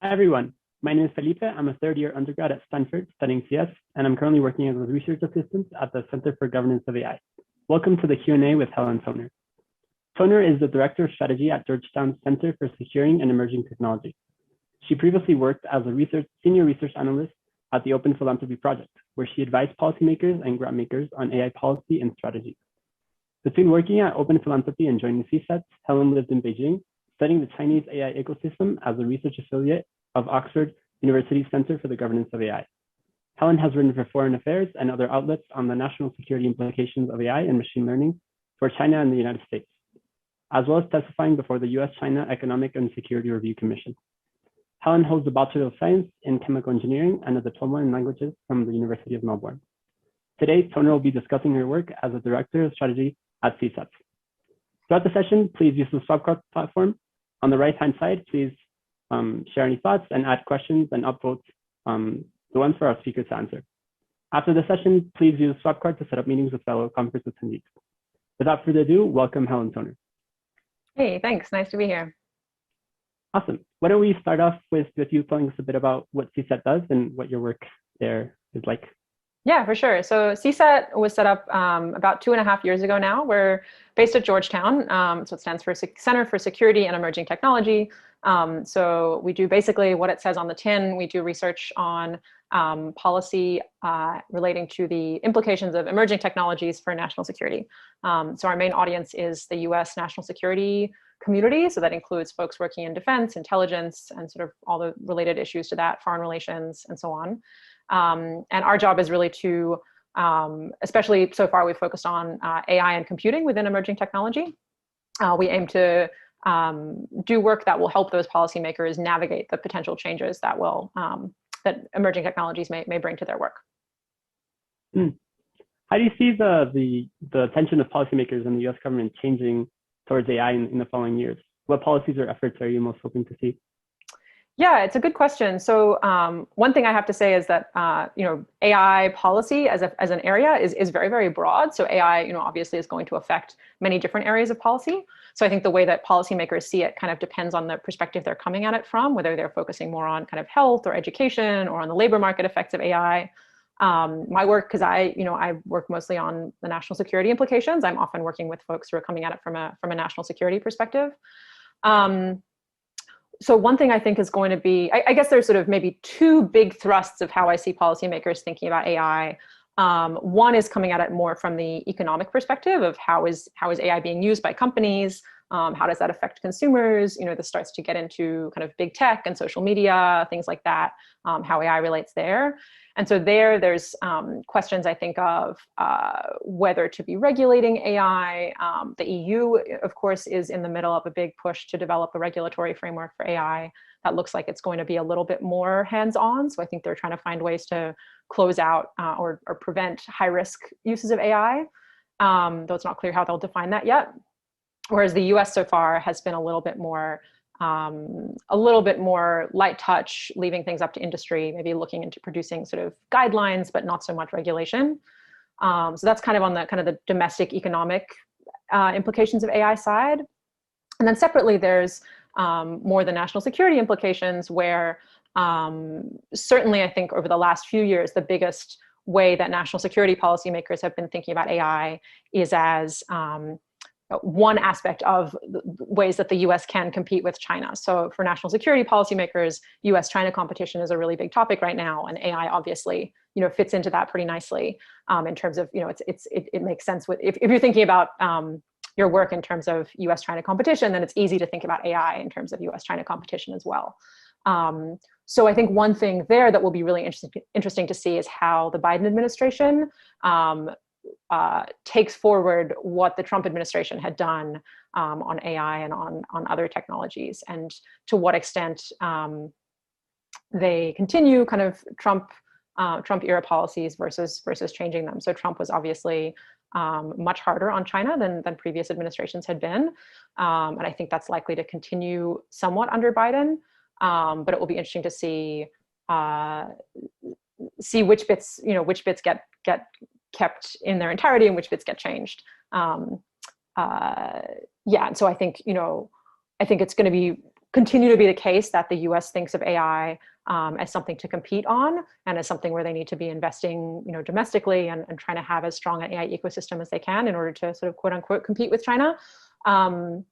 Hi, everyone. My name is Felipe. I'm a third-year undergrad at Stanford studying CS, and I'm currently working as a research assistant at the Center for Governance of AI. Welcome to the Q&A with Helen Toner. Toner is the Director of Strategy at Georgetown's Center for Securing and Emerging Technology. She previously worked as a senior research analyst at the Open Philanthropy Project, where she advised policymakers and grant makers on AI policy and strategy. Between working at Open Philanthropy and joining CSET, Helen lived in Beijing, studying the Chinese AI ecosystem as a research affiliate of Oxford University's Center for the Governance of AI. Helen has written for Foreign Affairs and other outlets on the national security implications of AI and machine learning for China and the United States, as well as testifying before the USChina Economic and Security Review Commission. Helen holds a Bachelor of Science in Chemical Engineering and a Diploma in Languages from the University of Melbourne. Today, Toner will be discussing her work as a Director of Strategy at CSET. Throughout the session, please use the Swapcard platform. On the right-hand side, please share any thoughts and add questions and upvote the ones for our speakers to answer. After the session, please use Swapcard to set up meetings with fellow conference attendees. Without further ado, welcome Helen Toner. Hey, thanks. Nice to be here. Awesome. Why don't we start off with you telling us a bit about what CSET does and what your work there is like? Yeah, for sure. So CSET was set up about 2.5 years ago now. We're based at Georgetown, so it stands for Center for Security and Emerging Technology. So we do basically what it says on the tin. We do research on policy relating to the implications of emerging technologies for national security. So our main audience is the US national security community. So that includes folks working in defense, intelligence, and sort of all the related issues to that, foreign relations, and so on. And our job is really to, especially so far, we've focused on AI and computing within emerging technology. We aim to do work that will help those policymakers navigate the potential changes that will that emerging technologies may bring to their work. How do you see the attention of policymakers and the U.S. government changing towards AI in the following years? What policies or efforts are you most hoping to see? Yeah, it's a good question. So one thing I have to say is that AI policy as an area is very, very broad. So AI, obviously is going to affect many different areas of policy. So I think the way that policymakers see it kind of depends on the perspective they're coming at it from, whether they're focusing more on kind of health or education or on the labor market effects of AI. My work, because I work mostly on the national security implications. I'm often working with folks who are coming at it from a national security perspective. So one thing I think is going to be, I guess there's sort of maybe two big thrusts of how I see policymakers thinking about AI. One is coming at it more from the economic perspective of how is AI being used by companies? How does that affect consumers? This starts to get into kind of big tech and social media, things like that, how AI relates there. And so there's questions, I think, of whether to be regulating AI. The EU, of course, is in the middle of a big push to develop a regulatory framework for AI that looks like it's going to be a little bit more hands-on. So I think they're trying to find ways to close out or prevent high-risk uses of AI, though it's not clear how they'll define that yet. Whereas the US so far has been a little bit more light touch, leaving things up to industry, maybe looking into producing sort of guidelines, but not so much regulation. So that's kind of on the domestic economic implications of AI side. And then separately, there's more the national security implications where certainly I think over the last few years, the biggest way that national security policymakers have been thinking about AI is as one aspect of the ways that the US can compete with China. So for national security policymakers, US-China competition is a really big topic right now, and AI obviously, fits into that pretty nicely in terms of, it makes sense with if you're thinking about your work in terms of US-China competition, then it's easy to think about AI in terms of US-China competition as well. So I think one thing there that will be really interesting to see is how the Biden administration takes forward what the Trump administration had done on AI and on other technologies, and to what extent they continue kind of Trump era policies versus changing them. So Trump was obviously much harder on China than previous administrations had been, and I think that's likely to continue somewhat under Biden. But it will be interesting to see which bits get kept in their entirety and which bits get changed. And so I think it's going to be continue to be the case that the US thinks of AI as something to compete on and as something where they need to be investing, domestically and trying to have as strong an AI ecosystem as they can in order to sort of quote unquote compete with China. But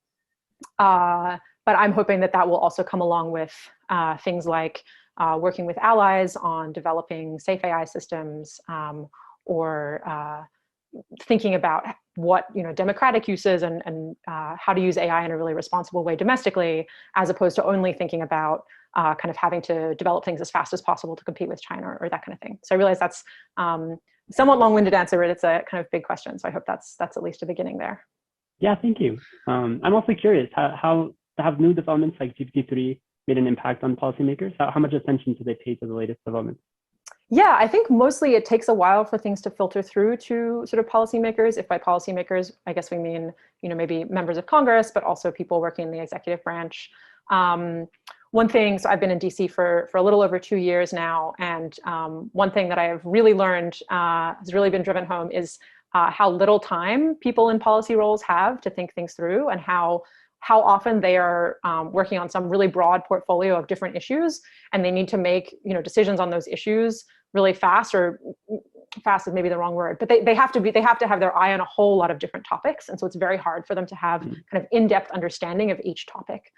I'm hoping that that will also come along with things like working with allies on developing safe AI systems, or thinking about what democratic uses and how to use AI in a really responsible way domestically, as opposed to only thinking about kind of having to develop things as fast as possible to compete with China or that kind of thing. So I realize that's somewhat long-winded answer, but it's a kind of big question. So I hope that's at least a beginning there. Yeah, thank you. I'm also curious, how have new developments like GPT-3 made an impact on policymakers? How much attention do they pay to the latest developments? Yeah, I think mostly it takes a while for things to filter through to sort of policymakers. If by policymakers, I guess we mean, maybe members of Congress, but also people working in the executive branch. One thing, so I've been in DC for a little over 2 years now, and one thing that I have really learned has really been driven home is how little time people in policy roles have to think things through, and how often they are working on some really broad portfolio of different issues, and they need to make decisions on those issues really fast, or fast is maybe the wrong word, but they have to have their eye on a whole lot of different topics, and so it's very hard for them to have kind of in-depth understanding of each topic.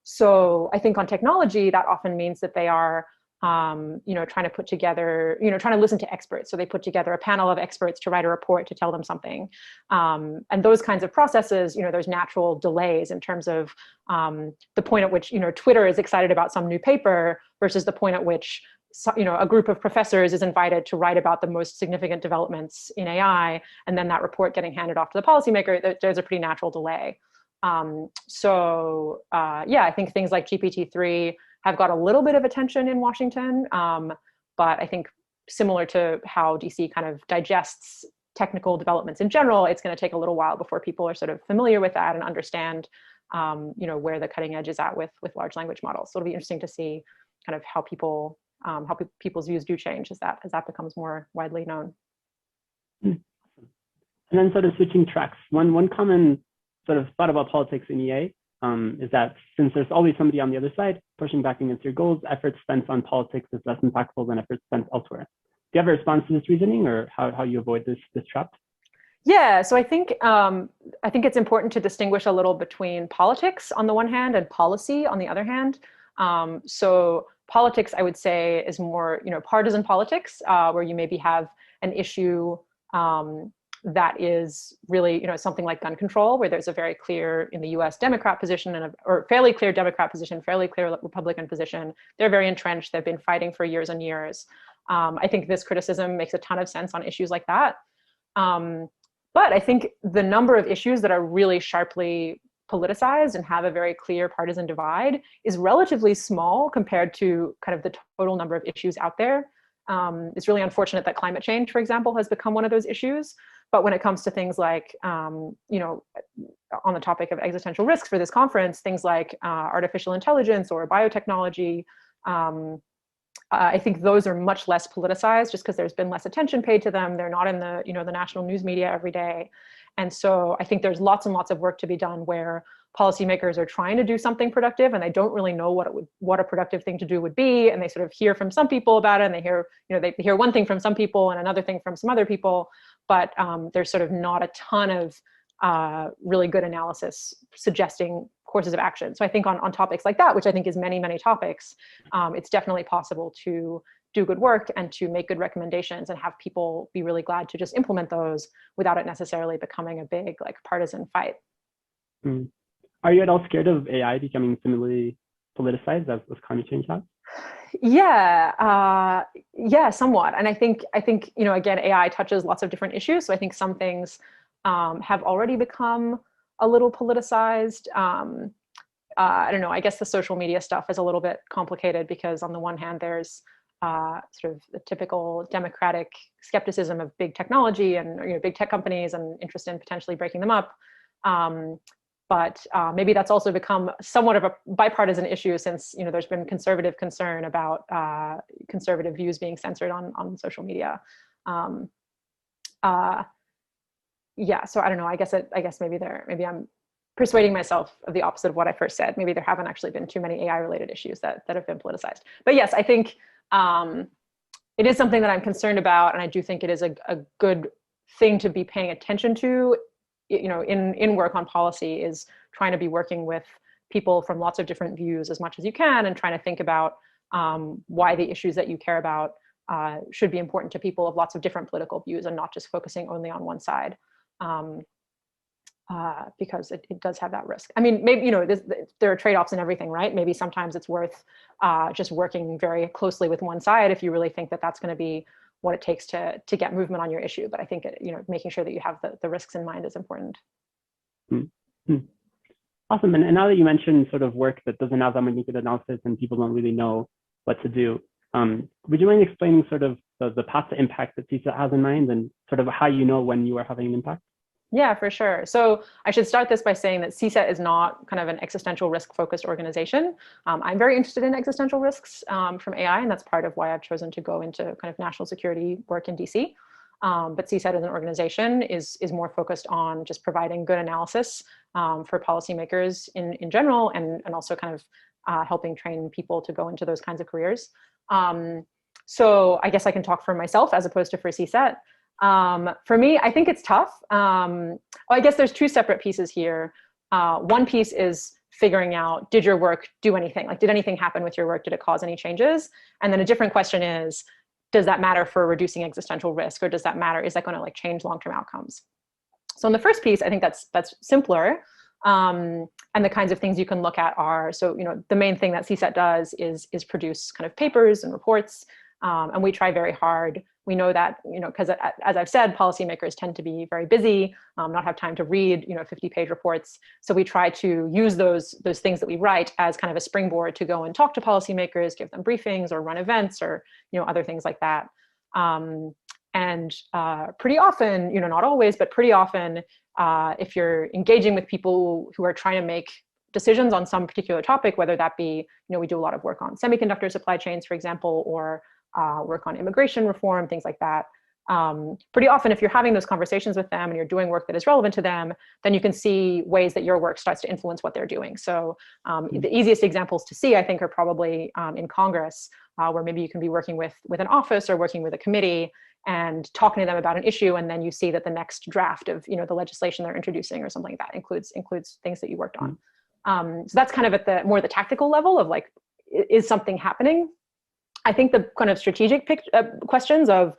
So I think on technology, that often means that they are trying to put together, trying to listen to experts. So they put together a panel of experts to write a report to tell them something. And those kinds of processes, there's natural delays in terms of the point at which, Twitter is excited about some new paper versus the point at which, a group of professors is invited to write about the most significant developments in AI, and then that report getting handed off to the policymaker. There's a pretty natural delay. I think things like GPT-3 have got a little bit of attention in Washington, but I think similar to how DC kind of digests technical developments in general, it's going to take a little while before people are sort of familiar with that and understand, where the cutting edge is at with large language models. So it'll be interesting to see kind of how people's views do change as that becomes more widely known. And then sort of switching tracks, one common sort of thought about politics in EA is that since there's always somebody on the other side pushing back against your goals, efforts spent on politics is less impactful than efforts spent elsewhere. Do you have a response to this reasoning, or how you avoid this trap? Yeah, so I think it's important to distinguish a little between politics on the one hand and policy on the other hand. So politics, I would say, is more partisan politics, where you maybe have an issue that is really, something like gun control, where there's a very clear, in the US, Democrat position or fairly clear Democrat position, fairly clear Republican position. They're very entrenched. They've been fighting for years and years. I think this criticism makes a ton of sense on issues like that. But I think the number of issues that are really sharply politicized and have a very clear partisan divide is relatively small compared to kind of the total number of issues out there. It's really unfortunate that climate change, for example, has become one of those issues. But when it comes to things like, on the topic of existential risks for this conference, things like artificial intelligence or biotechnology, I think those are much less politicized just because there's been less attention paid to them. They're not in the, the national news media every day. And so I think there's lots and lots of work to be done where policymakers are trying to do something productive and they don't really know what a productive thing to do would be. And they sort of hear from some people about it, and they hear one thing from some people and another thing from some other people, but there's sort of not a ton of really good analysis suggesting courses of action. So I think on topics like that, which I think is many, many topics, it's definitely possible to do good work and to make good recommendations and have people be really glad to just implement those without it necessarily becoming a big partisan fight. Are you at all scared of AI becoming similarly politicized as climate change has? Yeah, somewhat. And I think again, AI touches lots of different issues. So I think some things have already become a little politicized. I don't know, I guess the social media stuff is a little bit complicated because on the one hand, there's sort of the typical democratic skepticism of big technology and big tech companies and interest in potentially breaking them up. But maybe that's also become somewhat of a bipartisan issue since there's been conservative concern about conservative views being censored on social media. Yeah, so I don't know. I guess maybe I'm persuading myself of the opposite of what I first said. Maybe there haven't actually been too many AI-related issues that have been politicized. But yes, I think it is something that I'm concerned about, and I do think it is a good thing to be paying attention to, in work on policy, is trying to be working with people from lots of different views as much as you can, and trying to think about why the issues that you care about should be important to people of lots of different political views, and not just focusing only on one side. Because it does have that risk. I mean, maybe, there are trade-offs in everything, right? Maybe sometimes it's worth just working very closely with one side if you really think that that's going to be what it takes to get movement on your issue. But I think, making sure that you have the risks in mind is important. Mm-hmm. Awesome. And now that you mentioned sort of work that doesn't have that many good analysis and people don't really know what to do, would you mind explaining sort of the path to impact that CSET has in mind, and sort of how you know when you are having an impact? Yeah, for sure. So I should start this by saying that CSET is not kind of an existential risk focused organization. I'm very interested in existential risks from AI, and that's part of why I've chosen to go into kind of national security work in DC. But CSET as an organization is more focused on just providing good analysis for policymakers in general, and also kind of helping train people to go into those kinds of careers. So I guess I can talk for myself as opposed to for CSET. For me, I think it's tough. Well, I guess there's two separate pieces here. One piece is figuring out, did your work do anything? Like, did anything happen with your work? Did it cause any changes? And then a different question is, does that matter for reducing existential risk, or does that matter? Is that going to like change long-term outcomes? So in the first piece, I think that's simpler. And the kinds of things you can look at are, so, the main thing that CSET does is produce kind of papers and reports. And we try very hard. We know that, because as I've said, policymakers tend to be very busy, not have time to read, 50-page reports. So we try to use those things that we write as kind of a springboard to go and talk to policymakers, give them briefings, or run events, or other things like that. And pretty often, not always, but pretty often, if you're engaging with people who are trying to make decisions on some particular topic, whether that be, we do a lot of work on semiconductor supply chains, for example, or work on immigration reform, things like that. Pretty often, if you're having those conversations with them and you're doing work that is relevant to them, then you can see ways that your work starts to influence what they're doing. So the easiest examples to see, I think, are probably in Congress, where maybe you can be working with an office or working with a committee and talking to them about an issue, and then you see that the next draft of the legislation they're introducing or something like that includes things that you worked on. So that's kind of at the more the tactical level of like, is something happening? I think the kind of strategic questions of,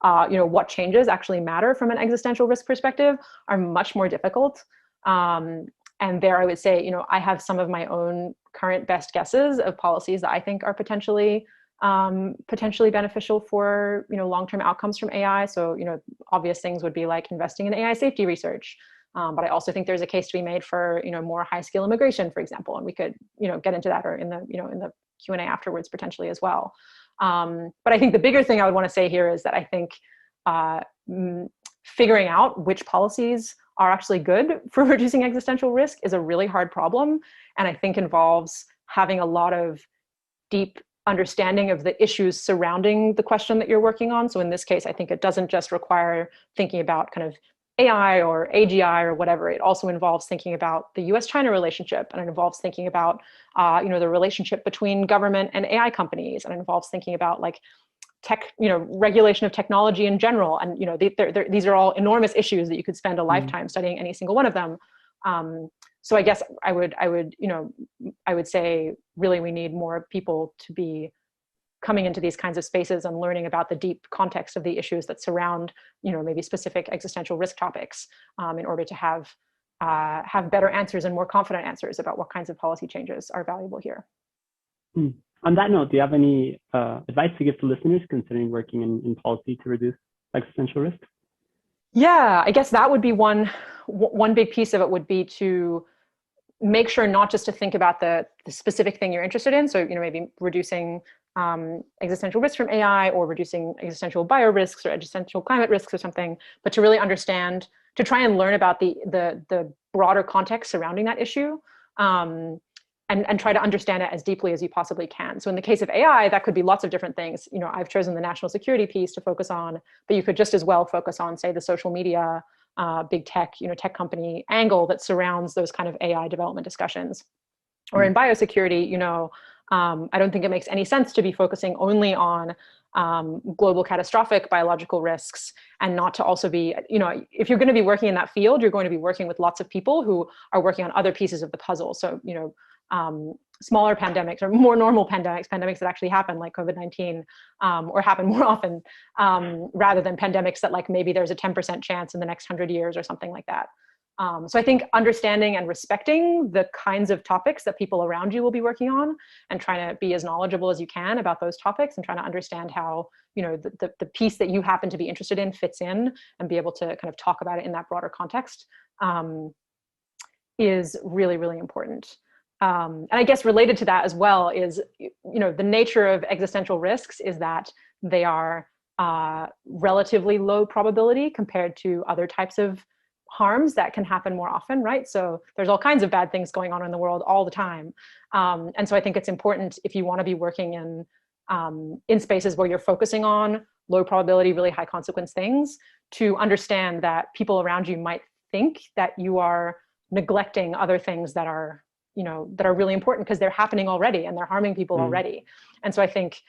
what changes actually matter from an existential risk perspective are much more difficult. And there I would say, I have some of my own current best guesses of policies that I think are potentially beneficial for, long-term outcomes from AI. So, obvious things would be like investing in AI safety research. But I also think there's a case to be made for, more high-skill immigration, for example, and we could, get into that, or in the Q&A afterwards potentially as well. But I think the bigger thing I would want to say here is that I think figuring out which policies are actually good for reducing existential risk is a really hard problem, and I think involves having a lot of deep understanding of the issues surrounding the question that you're working on. So in this case, I think it doesn't just require thinking about kind of AI or AGI or whatever. It also involves thinking about the US-China relationship, and it involves thinking about, the relationship between government and AI companies, and it involves thinking about like regulation of technology in general. And, these are all enormous issues that you could spend a lifetime studying any single one of them. So I guess I would say really we need more people to be coming into these kinds of spaces and learning about the deep context of the issues that surround, maybe specific existential risk topics, in order to have better answers and more confident answers about what kinds of policy changes are valuable here. On that note, do you have any advice to give to listeners considering working in policy to reduce existential risk? Yeah, I guess that would be one big piece of it, would be to make sure not just to think about the specific thing you're interested in. So, maybe reducing existential risks from AI, or reducing existential bio risks or existential climate risks or something, but to really understand, to try and learn about the broader context surrounding that issue, and try to understand it as deeply as you possibly can. So in the case of AI, that could be lots of different things. I've chosen the national security piece to focus on, but you could just as well focus on, say, the social media big tech, tech company angle that surrounds those kind of AI development discussions. Or in biosecurity, I don't think it makes any sense to be focusing only on global catastrophic biological risks and not to also be, if you're going to be working in that field, you're going to be working with lots of people who are working on other pieces of the puzzle. So, smaller pandemics or more normal pandemics that actually happen like COVID-19 or happen more often rather than pandemics that like maybe there's a 10% chance in the next 100 years or something like that. So I think understanding and respecting the kinds of topics that people around you will be working on and trying to be as knowledgeable as you can about those topics and trying to understand how, the piece that you happen to be interested in fits in and be able to kind of talk about it in that broader context is really, really important. And I guess related to that as well is, the nature of existential risks is that they are relatively low probability compared to other types of harms that can happen more often, right? So there's all kinds of bad things going on in the world all the time. And so I think it's important if you want to be working in spaces where you're focusing on low probability, really high consequence things, to understand that people around you might think that you are neglecting other things that are really important because they're happening already and they're harming people already. And so I think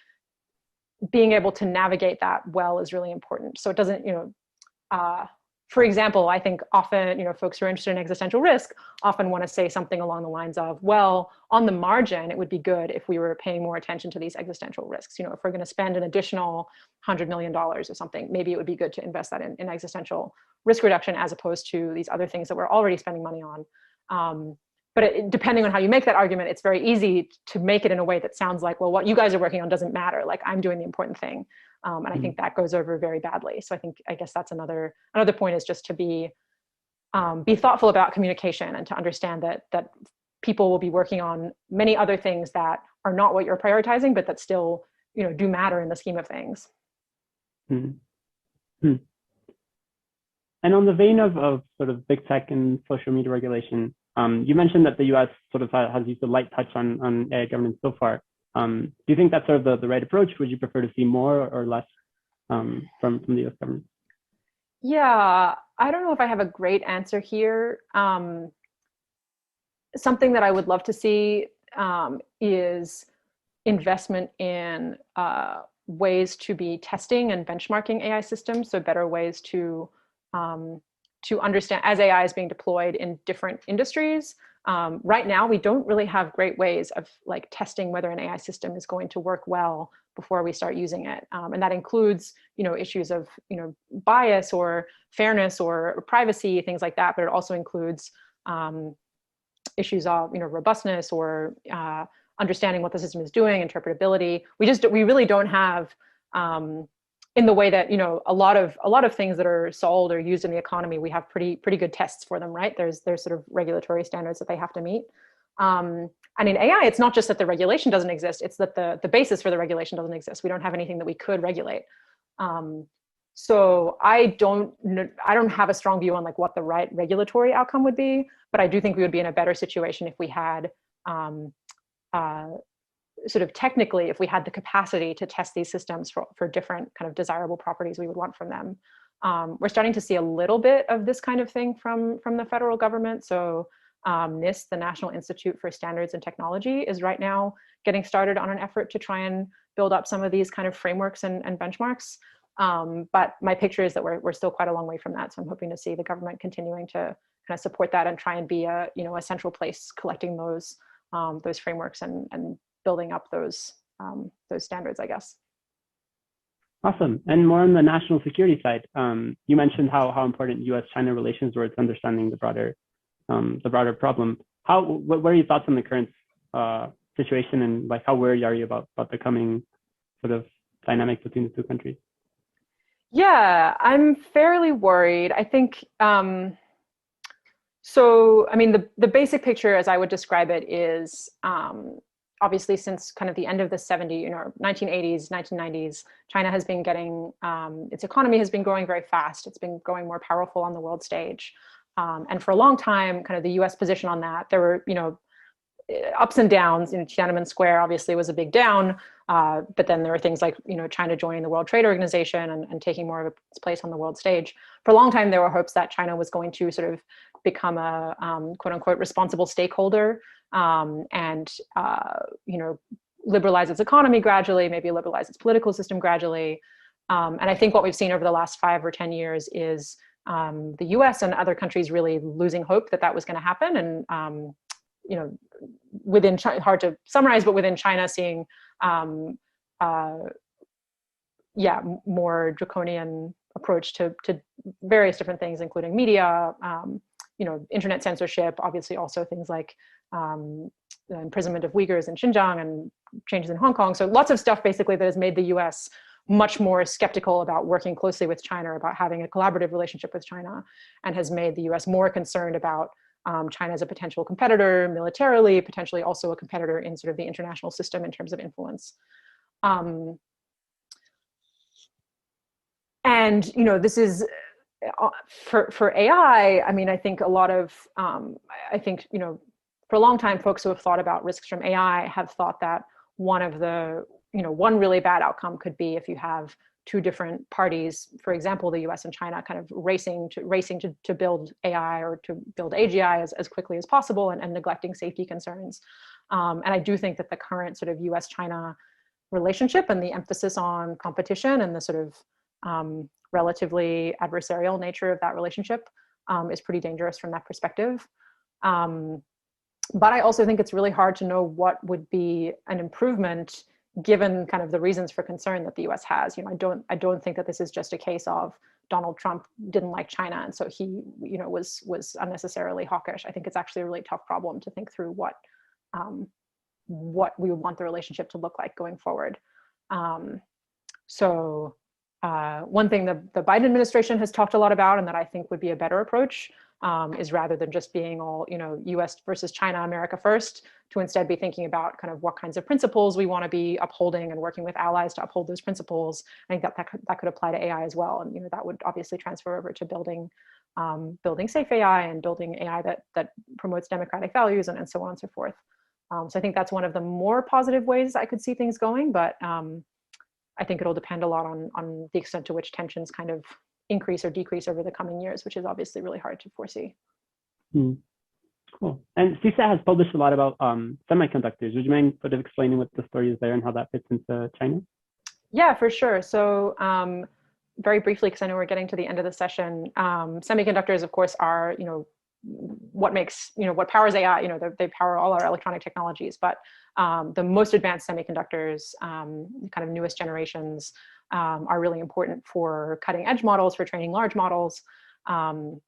being able to navigate that well is really important. So it doesn't, for example, I think often, folks who are interested in existential risk often want to say something along the lines of, well, on the margin, it would be good if we were paying more attention to these existential risks. If we're going to spend an additional $100 million or something, maybe it would be good to invest that in existential risk reduction as opposed to these other things that we're already spending money on. But depending on how you make that argument, it's very easy to make it in a way that sounds like, well, what you guys are working on doesn't matter. Like I'm doing the important thing. And I think that goes over very badly. So I guess that's another point is just to be thoughtful about communication and to understand that people will be working on many other things that are not what you're prioritizing, but that still, do matter in the scheme of things. Mm-hmm. And on the vein of sort of big tech and social media regulation, you mentioned that the U.S. sort of has used a light touch on AI governance so far. Do you think that's sort of the right approach? Would you prefer to see more or less from the U.S. government? Yeah, I don't know if I have a great answer here. Something that I would love to see is investment in ways to be testing and benchmarking AI systems, so better ways to understand as AI is being deployed in different industries. Right now, we don't really have great ways of like testing whether an AI system is going to work well before we start using it. And that includes, issues of, bias or fairness or privacy, things like that. But it also includes issues of, robustness or understanding what the system is doing, interpretability. We really don't have in the way that, a lot of things that are sold or used in the economy, we have pretty good tests for them, right? There's sort of regulatory standards that they have to meet. And in AI, it's not just that the regulation doesn't exist, it's that the basis for the regulation doesn't exist. We don't have anything that we could regulate. So I don't have a strong view on like what the right regulatory outcome would be, but I do think we would be in a better situation if we had sort of technically, if we had the capacity to test these systems for different kind of desirable properties we would want from them. We're starting to see a little bit of this kind of thing from the federal government. So NIST, the National Institute for Standards and Technology, is right now getting started on an effort to try and build up some of these kind of frameworks and benchmarks. But my picture is that we're still quite a long way from that. So I'm hoping to see the government continuing to kind of support that and try and be a central place collecting those frameworks and building up those standards, I guess. Awesome. And more on the national security side, you mentioned how important US-China relations were to understanding the broader problem. What are your thoughts on the current situation and like how worried are you about the coming sort of dynamic between the two countries? Yeah, I'm fairly worried. I think so. I mean, the basic picture, as I would describe it, is obviously since kind of the end of the 1980s, 1990s, China has been getting, its economy has been growing very fast. It's been growing more powerful on the world stage. And for a long time, kind of the US position on that, there were, ups and downs. Tiananmen Square obviously was a big down, But then there are things like, China joining the World Trade Organization and taking more of its place on the world stage. For a long time, there were hopes that China was going to sort of become a quote unquote responsible stakeholder, and liberalize its economy gradually, maybe liberalize its political system gradually. And I think what we've seen over the last 5 or 10 years is the US and other countries really losing hope that was going to happen. And, within China, hard to summarize, but within China, seeing, more draconian approach to various different things, including media, internet censorship, obviously also things like the imprisonment of Uyghurs in Xinjiang and changes in Hong Kong. So lots of stuff basically that has made the US much more skeptical about working closely with China, about having a collaborative relationship with China, and has made the US more concerned about China as a potential competitor militarily, potentially also a competitor in sort of the international system in terms of influence. And, this is for AI. I mean, I think a lot of, for a long time, folks who have thought about risks from AI have thought that one really bad outcome could be if you have 2 different parties, for example, the US and China, kind of racing to build AI or to build AGI as quickly as possible, and neglecting safety concerns. And I do think that the current sort of US-China relationship and the emphasis on competition and the sort of relatively adversarial nature of that relationship is pretty dangerous from that perspective. But I also think it's really hard to know what would be an improvement given kind of the reasons for concern that the US has. I don't think that this is just a case of Donald Trump didn't like China, and so he, was unnecessarily hawkish. I think it's actually a really tough problem to think through what we would want the relationship to look like going forward. So one thing the Biden administration has talked a lot about, and that I think would be a better approach, is rather than just being all, US versus China, America first, to instead be thinking about kind of what kinds of principles we want to be upholding and working with allies to uphold those principles. I think that could apply to AI as well. And, that would obviously transfer over to building safe AI and building AI that promotes democratic values and so on and so forth. So I think that's one of the more positive ways I could see things going, but I think it'll depend a lot on the extent to which tensions kind of increase or decrease over the coming years, which is obviously really hard to foresee. Cool. And CSET has published a lot about semiconductors. Would you mind sort of explaining what the story is there and how that fits into China? Yeah, for sure. So very briefly, because I know we're getting to the end of the session, semiconductors, of course, are, what powers AI. They power all our electronic technologies, but the most advanced semiconductors, kind of newest generations, are really important for cutting edge models, for training large models. Right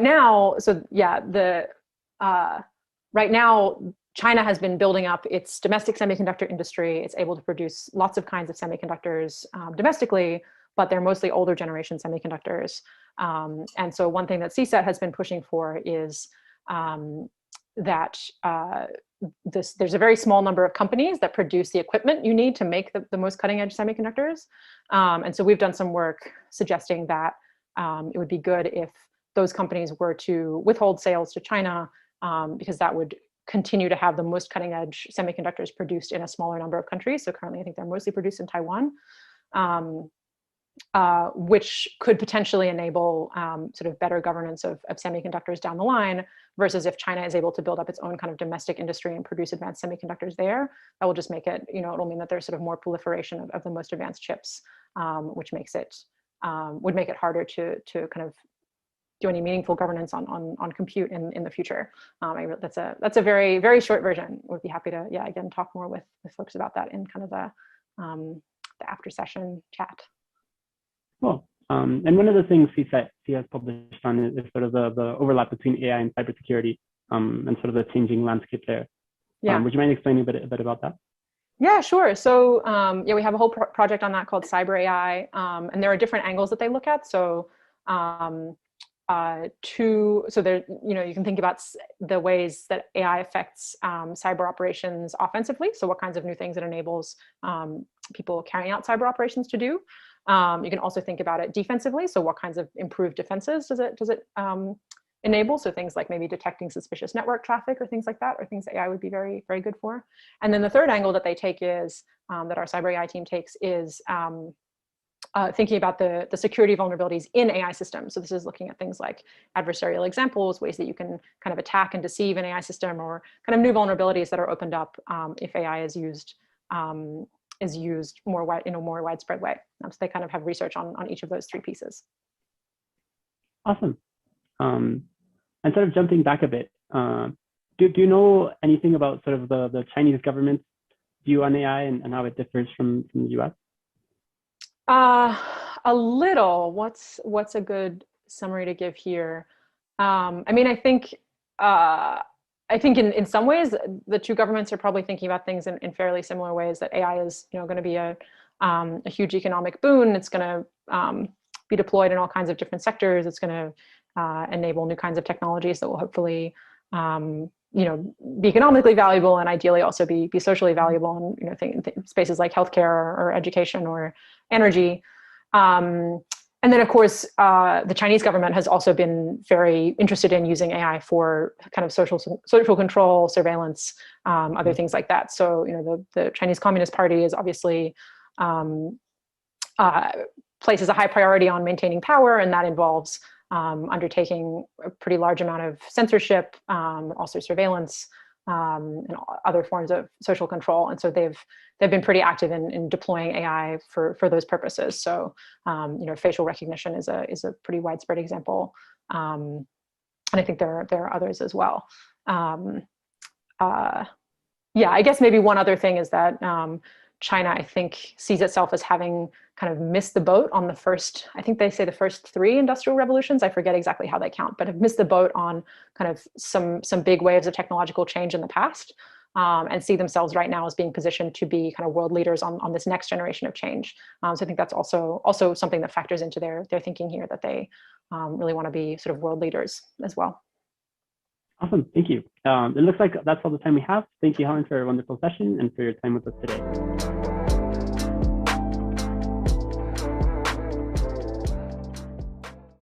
now, right now, China has been building up its domestic semiconductor industry. It's able to produce lots of kinds of semiconductors domestically, but they're mostly older generation semiconductors. And so one thing that CSET has been pushing for is that there's a very small number of companies that produce the equipment you need to make the most cutting edge semiconductors. And so we've done some work suggesting that it would be good if those companies were to withhold sales to China, because that would continue to have the most cutting edge semiconductors produced in a smaller number of countries. So currently, I think they're mostly produced in Taiwan, which could potentially enable sort of better governance of semiconductors down the line, versus if China is able to build up its own kind of domestic industry and produce advanced semiconductors there, that will just make it, it'll mean that there's sort of more proliferation of the most advanced chips, which would make it harder to kind of do any meaningful governance on compute in the future. That's a very, very short version. We'd be happy to, again, talk more with folks about that in kind of the after session chat. Cool. And one of the things CSET has published on is sort of the overlap between AI and cybersecurity, and sort of the changing landscape there. Yeah. Would you mind explaining a bit about that? Yeah, sure. So we have a whole project on that called Cyber AI, and there are different angles that they look at. So there, you can think about the ways that AI affects cyber operations offensively. So what kinds of new things it enables people carrying out cyber operations to do. You can also think about it defensively. So what kinds of improved defenses does it enable. So things like maybe detecting suspicious network traffic or things like that are things that AI would be very, very good for. And then the third angle that they take is, that our cyber AI team takes is thinking about the security vulnerabilities in AI systems. So this is looking at things like adversarial examples, ways that you can kind of attack and deceive an AI system, or kind of new vulnerabilities that are opened up if AI is used more in a more widespread way. So they kind of have research on each of those three pieces. Awesome. And sort of jumping back a bit, do you know anything about sort of the Chinese government's view on AI and how it differs from the US? A little. What's a good summary to give here? I mean, I think in some ways the two governments are probably thinking about things in fairly similar ways. That AI is, going to be a huge economic boon. It's going to be deployed in all kinds of different sectors. It's going to enable new kinds of technologies that will hopefully be economically valuable and ideally also be socially valuable in spaces like healthcare or education or energy. And then, of course, the Chinese government has also been very interested in using AI for kind of social control, surveillance, other things like that. So, the Chinese Communist Party is obviously places a high priority on maintaining power, and that involves undertaking a pretty large amount of censorship, also surveillance, and other forms of social control. And so they've been pretty active in deploying AI for those purposes. So facial recognition is a pretty widespread example, and I think there are others as well. Yeah, I guess maybe one other thing is that China, I think, sees itself as having kind of missed the boat on the first, I think they say the first 3 industrial revolutions. I forget exactly how they count, but have missed the boat on kind of some big waves of technological change in the past, and see themselves right now as being positioned to be kind of world leaders on this next generation of change. So I think that's also something that factors into their thinking here, that they really want to be sort of world leaders as well. Awesome, thank you. It looks like that's all the time we have. Thank you, Helen, for a wonderful session and for your time with us today.